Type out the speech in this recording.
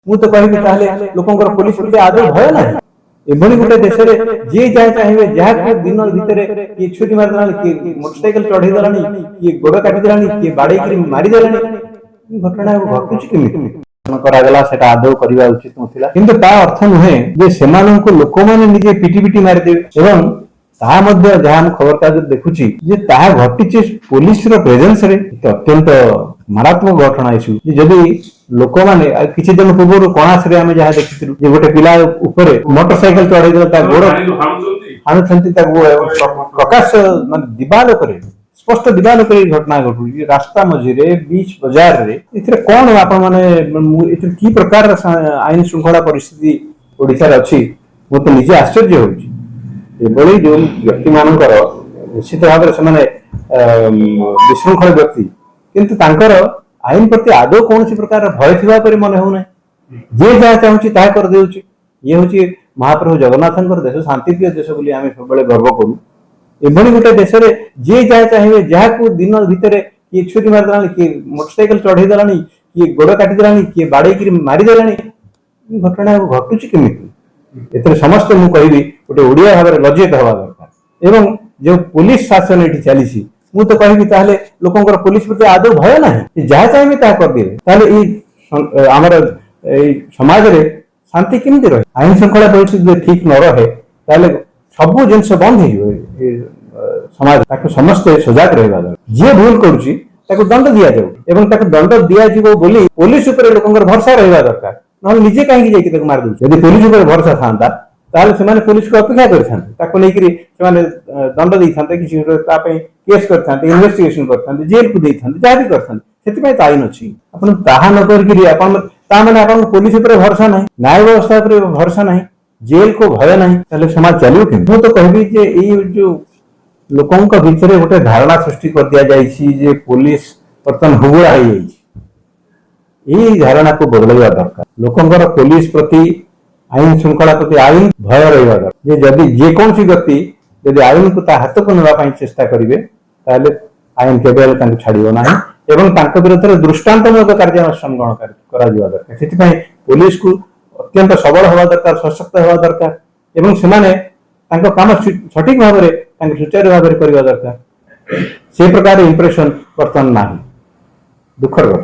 ମୁଁ ତ କହିବି ତାହେଲେ ଲୋକଙ୍କର ପୋଲିସ ପ୍ରତି ଆଦୌ ଭୟ ନାହିଁ। ଏଭଳି ଗୋଟେ ଦେଶରେ ଯିଏ ଯାହା ଚାହିଁବେ ଯାହାକୁ ଦିନ ଭିତରେ କିଏ ଛୁରୀ ମାରିଦେଲାଣି, କିଏ ମୋଟରସାଇକେଲ ଚଢେଇ ଦେଲାଣି, କିଏ ଗୋଡ କାଟିଦେଲାଣି, କିଏ ବାଡେଇକିରି ମାରିଦେଲାଣି। ଘଟଣା ଘଟୁଛି କେମିତି କରାଗଲା ସେଟା ଆଦୌ କରିବା ଉଚିତ ନଥିଲା। କିନ୍ତୁ ତା ଅର୍ଥ ନୁହେଁ ଯେ ସେମାନଙ୍କୁ ଲୋକମାନେ ନିଜେ ପିଟି ପିଟି ମାରିଦେବେ। ଏବଂ ତାହା ମଧ୍ୟ ଯାହା ମୁଁ ଖବରକାଗଜରେ ଦେଖୁଛି ଯେ ତାହା ଘଟିଛି ପୋଲିସର ପ୍ରେଜେନ୍ସରେ। ଅତ୍ୟନ୍ତ ମାରାତ୍ମକ ଘଟଣା ଏସବୁ। ଯଦି ଲୋକମାନେ କିଛି ଦିନ ପୂର୍ବରୁ କଣାସରେ ଆମେ ଯାହା ଦେଖିଥିଲୁ ଯେ ଗୋଟେ ପିଲା ଉପରେ ମୋଟରସାଇକେଲ ଚଢେଇ ଦେଲେ ତା ଗୋଡ ହାଣୁଛନ୍ତି, ତାକୁ ପ୍ରକାଶ ମାନେ ଦିବାଲ ଉପରେ ସ୍ପଷ୍ଟ ଦିବାଲ ଉପରେ ଘଟଣା ଘଟୁଛି ରାସ୍ତା ମଝିରେ ବିଚ୍ ବଜାରରେ। ଏଥିରେ କଣ ଆପଣ ମାନେ ଏଥିରେ କି ପ୍ରକାର ଆଇନ ଶୃଙ୍ଖଳା ପରିସ୍ଥିତି ଓଡିଶାରେ ଅଛି ମୁଁ ତ ନିଜେ ଆଶ୍ଚର୍ଯ୍ୟ ହଉଛି। ଏଭଳି ଯୋଉ ବ୍ୟକ୍ତି ମାନଙ୍କର ନିଶ୍ଚିତ ଭାବରେ ସେମାନେ ବିଶୃଙ୍ଖଳ ବ୍ୟକ୍ତି, କିନ୍ତୁ ତାଙ୍କର ଆଇନ ପ୍ରତି ଆଦୌ କୌଣସି ପ୍ରକାର ଭୟ ଥିବା ପରି ମନେ ହଉନାହିଁ। ଯିଏ ଯାହା ଚାହୁଁଛି ତାହା କରିଦେଉଛି। ଇଏ ହଉଛି ମହାପ୍ରଭୁ ଜଗନ୍ନାଥଙ୍କର ଦେଶ, ଶାନ୍ତିପ୍ରିୟ ଦେଶ ବୋଲି ଆମେ ସବୁବେଳେ ଗର୍ବ କରୁ। ଏଭଳି ଗୋଟେ ଦେଶରେ ଯିଏ ଯାହା ଚାହିଁବେ ଯାହାକୁ ଦିନ ଭିତରେ କିଏ ଛୁରୀ ମାରିଦେଲାଣି, କିଏ ମୋଟରସାଇକେଲ ଚଢେଇ ଦେଲାଣି, କିଏ ଗୋଡ କାଟିଦେଲାଣି, କିଏ ବାଡେଇକିରି ମାରିଦେଲାଣି। ଘଟଣା ଘଟୁଛି କେମିତି? ଏଥିରେ ସମସ୍ତେ ମୁଁ କହିବି ଗୋଟେ ଓଡିଆ ଭାବରେ ଲଜ୍ଜିତ ହେବା ଦରକାର। ଏବଂ ଯେଉଁ ପୋଲିସ ଶାସନ ଏଠି ଚାଲିଛି, ମୁଁ ତ କହିବି ତାହେଲେ ଲୋକଙ୍କର ପୋଲିସ ପ୍ରତି ଆଦୌ ଭୟ ନାହିଁ। ଯାହା ଚାହିଁବେ ତାହା କରିଦେବେ। ତାହେଲେ ଏଇ ଆମର ଏଇ ସମାଜରେ ଶାନ୍ତି କେମିତି ରହେ? ଆଇନ ଶୃଙ୍ଖଳା ପରିସ୍ଥିତି ଯଦି ଠିକ ନ ରହେ ତାହେଲେ ସବୁ ଜିନିଷ ବନ୍ଦ ହେଇଯିବ। ସମାଜ ତାକୁ ସମସ୍ତେ ସଜାଗ ରହିବା ଦରକାର। ଯିଏ ଭୁଲ କରୁଛି ତାକୁ ଦଣ୍ଡ ଦିଆଯାଉ ଏବଂ ତାକୁ ଦଣ୍ଡ ଦିଆଯିବ ବୋଲି ପୋଲିସ ଉପରେ ଲୋକଙ୍କର ଭରସା ରହିବା ଦରକାର। ନହେଲେ ନିଜେ କାହିଁକି ଯାଇକି ତାକୁ ମାରିଦଉଛି? ଯଦି ପୋଲିସ ଉପରେ ଭରସା ଥାନ୍ତା ତାହେଲେ ସେମାନେ ପୋଲିସକୁ ଅପେକ୍ଷା କରିଥାନ୍ତେ, ତାକୁ ନେଇକରି ସେମାନେ ଦଣ୍ଡ ଦେଇଥାନ୍ତେ, କିଛି ତା ପାଇଁ କେସ୍ କରିଥାନ୍ତେ, ଇନଭେଷ୍ଟିଗେସନ କରିଥାନ୍ତେ, ଜେଲକୁ ଦେଇଥାନ୍ତେ, ଯାହା ବି କରିଥାନ୍ତେ। ସେଥିପାଇଁ ତ ଆଇନ ଅଛି। ଆପଣ ତାହା ନ କରିକିରି ଆପଣ ତାମାନେ ଆପଣଙ୍କ ପୋଲିସ ଉପରେ ଭରସା ନାହିଁ, ନ୍ୟାୟ ବ୍ୟବସ୍ଥା ଉପରେ ଭରସା ନାହିଁ, ଜେଲକୁ ଭୟ ନାହିଁ, ତାହେଲେ ସମାଜ ଚାଲିବ କେମିତି? ମୁଁ ତ କହିବି ଯେ ଏଇ ଯୋଉ ଲୋକଙ୍କ ଭିତରେ ଗୋଟେ ଧାରଣା ସୃଷ୍ଟି କରିଦିଆଯାଇଛି ଯେ ପୋଲିସ ବର୍ତ୍ତମାନ ହୁଗୁଳା ହେଇଯାଇଛି। ଏଇ ଧାରଣାକୁ ବଦଳାଇବା ଦରକାର। ଲୋକଙ୍କର ପୋଲିସ ପ୍ରତି, ଆଇନ ଶୃଙ୍ଖଳା ପ୍ରତି ଆଇନ ଭୟ ରହିବା ଦରକାର। ଯେ ଯଦି ଯେକୌଣସି ବ୍ୟକ୍ତି ଯଦି ଆଇନକୁ ତା ହାତକୁ ନେବା ପାଇଁ ଚେଷ୍ଟା କରିବେ ତାହେଲେ ଆଇନ କେବେ ହେଲେ ତାଙ୍କୁ ଛାଡିବ ନାହିଁ ଏବଂ ତାଙ୍କ ବିରୁଦ୍ଧରେ ଦୃଷ୍ଟାନ୍ତମୂଳକ କାର୍ଯ୍ୟାନୁଷ୍ଠାନ ଗ୍ରହଣ କରାଯିବା ଦରକାର। ସେଥିପାଇଁ ପୋଲିସକୁ ଅତ୍ୟନ୍ତ ସବଳ ହେବା ଦରକାର, ସଶକ୍ତ ହେବା ଦରକାର ଏବଂ ସେମାନେ ତାଙ୍କ କାମ ସଠିକ ଭାବରେ ତାଙ୍କୁ ସୁଚାରୁ ଭାବରେ କରିବା ଦରକାର। ସେ ପ୍ରକାର ଇମ୍ପ୍ରେସନ ବର୍ତ୍ତମାନ ନାହିଁ। ଦୁଃଖର କଥା।